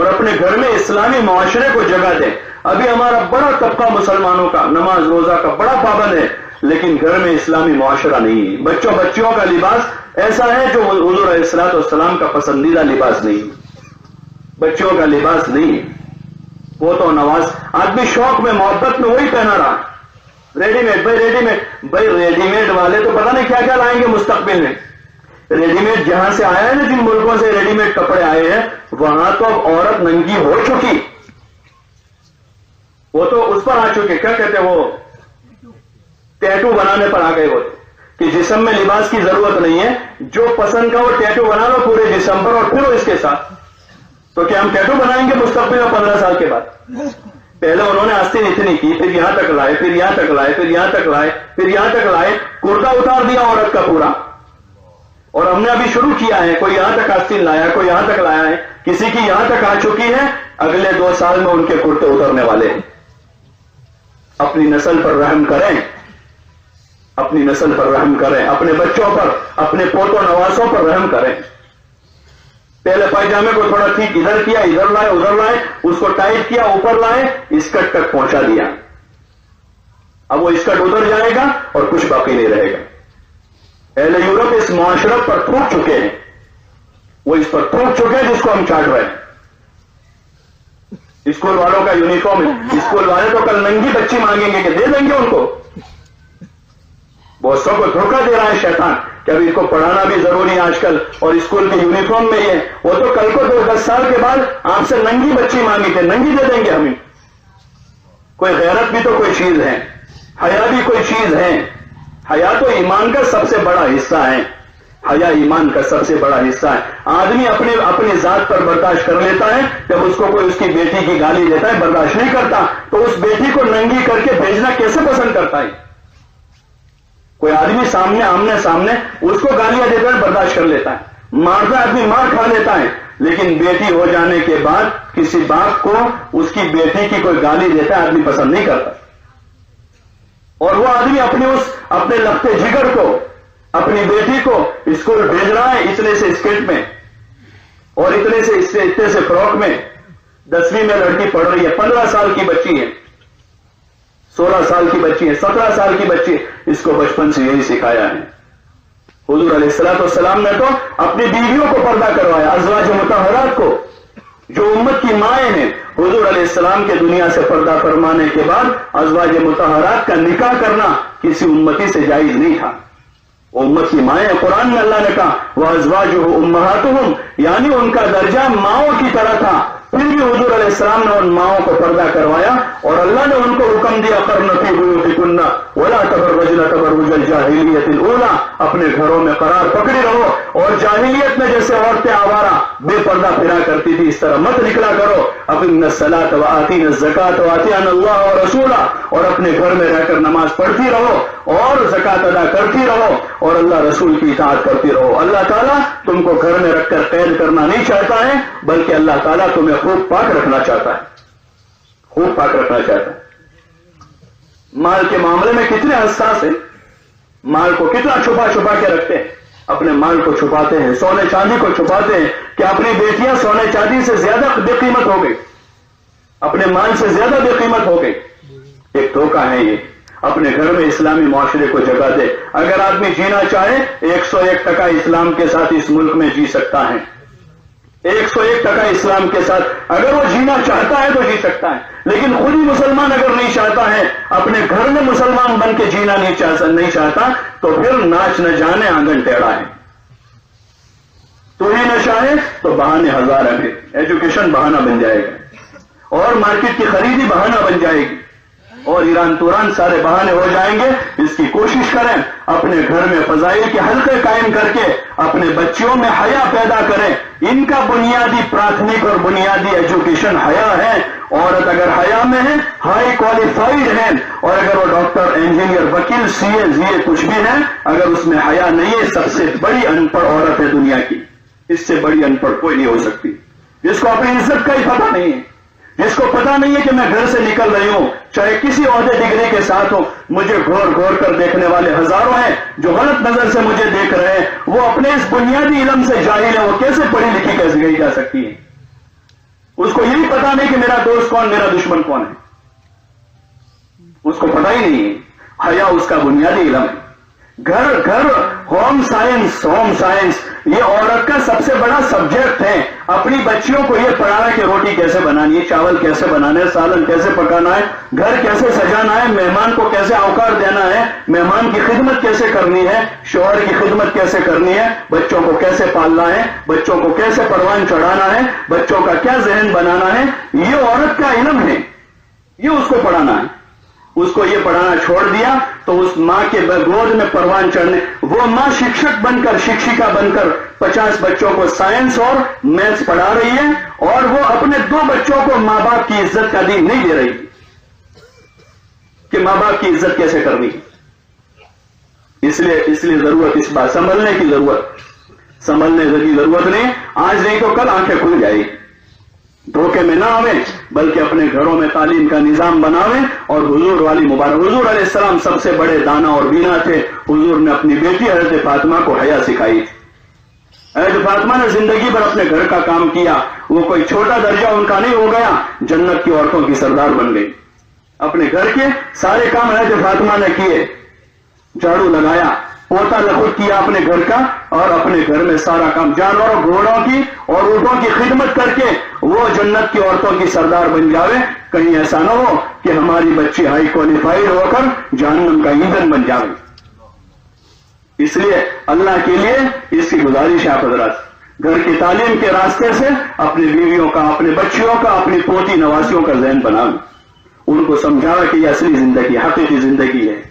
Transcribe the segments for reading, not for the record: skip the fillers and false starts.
اور اپنے گھر میں اسلامی معاشرے کو جگہ دیں. ابھی ہمارا بڑا طبقہ مسلمانوں کا نماز روزہ کا بڑا پابند ہے، لیکن گھر میں اسلامی معاشرہ نہیں ہے. بچیوں کا لباس ایسا ہے جو حضور علیہ الصلوۃ والسلام کا پسندیدہ لباس نہیں. بچوں کا لباس نہیں ہے. وہ تو نواز آدمی شوق میں محبت میں وہی پہنا رہا. ریڈی میڈ والے تو پتہ نہیں کیا کیا لائیں گے مستقبل میں. ریڈی میڈ جہاں سے آیا ہے نا، جن ملکوں سے ریڈی میڈ کپڑے آئے ہیں، وہاں تو اب عورت ننگی ہو چکی. وہ تو اس پر آ چکے، کیا کہتے ہیں وہ، ٹیٹو بنانے پر آ گئے ہوتے کہ جسم میں لباس کی ضرورت نہیں ہے، جو پسند کا وہ ٹیٹو بنا لو پورے جسم پر اور پھر اس کے ساتھ. تو کیا ہم ٹیٹو بنائیں گے مستقبل میں 15 سال کے بعد؟ پہلے انہوں نے آستین اتنی کی، پھر یہاں تک لائے، پھر یہاں تک لائے، پھر یہاں تک لائے، پھر یہاں تک لائے، کرتا اتار دیا عورت کا پورا. اور ہم نے ابھی شروع کیا ہے، کوئی یہاں تک آستین لایا، کوئی یہاں تک لایا ہے، کسی کی یہاں تک آ چکی ہے. اگلے 2 سال میں ان کے کرتے اترنے والے ہیں. اپنی نسل پر رحم کریں، اپنی نسل پر رحم کریں، اپنے بچوں پر، اپنے پوتوں نواسوں پر رحم کریں. پہلے پائجامے کو تھوڑا ٹھیک ادھر کیا، ادھر لائے، ادھر لائے، اس کو ٹائٹ کیا، اوپر لائے، اسکرٹ تک پہنچا دیا. اب وہ اسکرٹ ادھر جائے گا اور کچھ باقی نہیں رہے گا. اہل یورپ اس معاشرت پر تھوک چکے ہیں، وہ اس پر تھوک چکے ہیں جس کو ہم چاٹ رہے ہیں. اسکول والوں کا یونیفارم، اسکول والے تو کل ننگی بچی مانگیں گے کہ دے دیں گے ان کو. بہت سو کو دھوکہ دے رہا ہے شیطان کہ ابھی اس کو پڑھانا بھی ضروری ہے آج کل، اور اسکول کے یونیفارم میں یہ، وہ تو کل کو 10 سال کے بعد آپ سے ننگی بچی مانگی تھے، ننگی دے دیں گے ہمیں. کوئی غیرت بھی تو کوئی چیز ہے، حیا بھی کوئی چیز ہے. حیا تو ایمان کا سب سے بڑا حصہ ہے. حیا ایمان کا سب سے بڑا حصہ ہے. آدمی اپنی ذات پر برداشت کر لیتا ہے، جب اس کو کوئی اس کی بیٹی کی گالی دیتا ہے برداشت نہیں کرتا، تو اس بیٹی کو ننگی کر کے بھیجنا کیسے پسند کرتا ہے؟ کوئی آدمی سامنے آمنے سامنے اس کو گالیاں دیتا ہے برداشت کر لیتا ہے، مارتا آدمی مار کھا لیتا ہے، لیکن بیٹی ہو جانے کے بعد کسی باپ کو اس کی بیٹی کی کوئی گالی دیتا ہے آدمی پسند نہیں کرتا. اور وہ آدمی اپنے لگتے جگر کو، اپنی بیٹی کو اسکول بھیج رہا ہے اتنے سے اسکرٹ میں اور اتنے سے فراک میں. 10ویں میں لڑکی پڑھ رہی ہے، 15 سال کی بچی ہے، 16 سال کی بچی ہے، 17 سال کی بچی ہے. اس کو بچپن سے یہی سکھایا ہے. حضور علیہ الصلوۃ والسلام نے تو اپنی بیویوں کو پردہ کروایا، ازواج مطہرات کو جو امت کی مائیں ہیں. حضور علیہ السلام کے دنیا سے پردہ فرمانے کے بعد ازواج مطہرات کا نکاح کرنا کسی امتی سے جائز نہیں تھا. وہ امت کی مائیں، قرآن میں اللہ نے کہا وَأَزْوَاجُهُ أُمَّهَاتُهُمْ، یعنی ان کا درجہ ماؤں کی طرح تھا. پھر بھی حضور علیہ السلام نے ان ماؤں کو پردہ کروایا اور اللہ نے ان کو حکم دیا قَرْنَ فِي بُيُوتِكُنَّ وَلَا تَبَرَّجْنَ تَبَرُّجَ الْجَاهِلِيَّةِ الْأُولَىٰ، اپنے گھروں میں قرار پکڑی رہو، اور جاہلیت میں جیسے عورتیں آوارہ بے پردہ پھرا کرتی تھی اس طرح مت نکلا کرو. اقِمْنَ الصَّلَاةَ وَآتِينَ الزَّكَاةَ وَأَطِيعْنَ اللَّهَ وَرَسُولَهُ، اور اپنے گھر میں رہ کر نماز پڑھتی رہو اور زکات ادا کرتی رہو اور اللہ رسول کی اطاعت کرتی رہو. اللہ تعالیٰ تم کو گھر میں رکھ کر قید کرنا نہیں چاہتا ہے، بلکہ اللہ تعالیٰ تمہیں خوب پاک رکھنا چاہتا ہے، خوب پاک رکھنا چاہتا ہے. مال کے معاملے میں کتنے حساس ہیں، مال کو کتنا چھپا چھپا کے رکھتے ہیں، اپنے مال کو چھپاتے ہیں، سونے چاندی کو چھپاتے ہیں کہ اپنی بیٹیاں سونے چاندی سے زیادہ بے قیمت ہو گئی، اپنے مال سے زیادہ بے قیمت ہو گئی. ایک دھوکہ ہے یہ. اپنے گھر میں اسلامی معاشرے کو جگہ دے. اگر آدمی جینا چاہے 101% اسلام کے ساتھ اس ملک میں جی سکتا ہے، 101% اسلام کے ساتھ اگر وہ جینا چاہتا ہے تو جی سکتا ہے. لیکن خود ہی مسلمان اگر نہیں چاہتا ہے، اپنے گھر میں مسلمان بن کے جینا نہیں چاہتا، تو پھر ناچ نہ جانے آنگن ٹیڑھا ہے. تو ہی نہ چاہے تو بہانے ہزار ہیں. ایجوکیشن بہانہ بن جائے گا اور مارکیٹ کی خریدی بہانہ بن جائے گی اور ایران توران سارے بہانے ہو جائیں گے. اس کی کوشش کریں، اپنے گھر میں فضائل کے حلقے قائم کر کے اپنے بچیوں میں حیا پیدا کریں. ان کا بنیادی پراتھمک اور بنیادی ایجوکیشن حیا ہے. عورت اگر حیا میں ہے، ہائی کوالیفائڈ ہے، اور اگر وہ ڈاکٹر، انجینئر، وکیل، سی اے کچھ بھی ہے، اگر اس میں حیا نہیں ہے، سب سے بڑی ان پڑھ عورت ہے دنیا کی. اس سے بڑی ان پڑھ کوئی نہیں ہو سکتی. جس کو اپنی عزت کا ہی پتہ نہیں ہے، جس کو پتا نہیں ہے کہ میں گھر سے نکل رہی ہوں، چاہے کسی عہدے ڈگری کے ساتھ ہوں، مجھے گھور کر دیکھنے والے ہزاروں ہیں جو غلط نظر سے مجھے دیکھ رہے ہیں. وہ اپنے اس بنیادی علم سے جاہل ہے، وہ کیسے پڑھی لکھی کیسے گئی جا سکتی ہے؟ اس کو یہی پتا نہیں کہ میرا دوست کون، میرا دشمن کون ہے، اس کو پتا ہی نہیں ہے۔ حیا اس کا بنیادی علم ہے۔ گھر ہوم سائنس یہ عورت کا سب سے بڑا سبجیکٹ ہے۔ اپنی بچیوں کو یہ پڑھانا کہ روٹی کیسے بنانی ہے، چاول کیسے بنانے، سالن کیسے پکانا ہے، گھر کیسے سجانا ہے، مہمان کو کیسے اوقات دینا ہے، مہمان کی خدمت کیسے کرنی ہے، شوہر کی خدمت کیسے کرنی ہے، بچوں کو کیسے پالنا ہے، بچوں کو کیسے پروان چڑھانا ہے، بچوں کا کیا ذہن بنانا ہے، یہ عورت کا علم ہے، یہ اس کو پڑھانا ہے۔ اس کو یہ پڑھانا چھوڑ دیا تو اس ماں کے گود میں پروان چڑھنے، وہ ماں شکشک بن کر، شکشکا بن کر 50 بچوں کو سائنس اور میتھس پڑھا رہی ہے، اور وہ اپنے 2 بچوں کو ماں باپ کی عزت کا دین نہیں دے رہی کہ ماں باپ کی عزت کیسے کرنی۔ اس لیے ضرورت، اس بات سنبھلنے کی ضرورت نہیں، آج نہیں تو کل آنکھیں کھل جائے گی۔ دھوکے میں نہ آویں بلکہ اپنے گھروں میں تعلیم کا نظام بناویں، اور حضور والی مبارک، حضور علیہ السلام سب سے بڑے دانا اور بینا تھے۔ حضور نے اپنی بیٹی حضرت فاطمہ کو حیا سکھائی تھی۔ حضرت فاطمہ نے زندگی بھر اپنے گھر کا کام کیا، وہ کوئی چھوٹا درجہ ان کا نہیں ہو گیا، جنت کی عورتوں کی سردار بن گئی۔ اپنے گھر کے سارے کام حضرت فاطمہ نے کیے، جھاڑو لگایا، پوتا لخت کیا اپنے گھر کا، اور اپنے گھر میں سارا کام، جانوروں، گھوڑوں کی اور اونٹوں کی خدمت کر کے وہ جنت کی عورتوں کی سردار بن جاوے۔ کہیں ایسا نہ ہو کہ ہماری بچی ہائی کوالیفائڈ ہو کر جہنم کا ایندھن بن جاوے۔ اس لیے اللہ کے لیے اس کی گزارش ہے آپ حضرات، گھر کی تعلیم کے راستے سے اپنی بیویوں کا، اپنے بچیوں کا، اپنی پوتی نواسیوں کا ذہن بناویں، ان کو سمجھاوے کہ یہ اصلی زندگی، حقیقی زندگی ہے،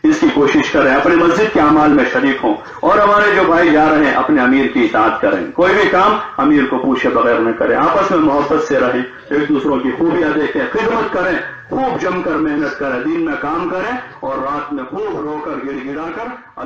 اس کی کوشش کریں، اپنے مسجد کے اعمال میں شریک ہوں، اور ہمارے جو بھائی جا رہے ہیں اپنے امیر کی اطاعت کریں، کوئی بھی کام امیر کو پوچھے بغیر نہ کریں، آپس میں محبت سے رہیں، ایک دوسروں کی خوبیاں دیکھیں، خدمت کریں، خوب جم کر محنت کریں، دن میں کام کریں اور رات میں خوب رو کر گڑ گڑا کر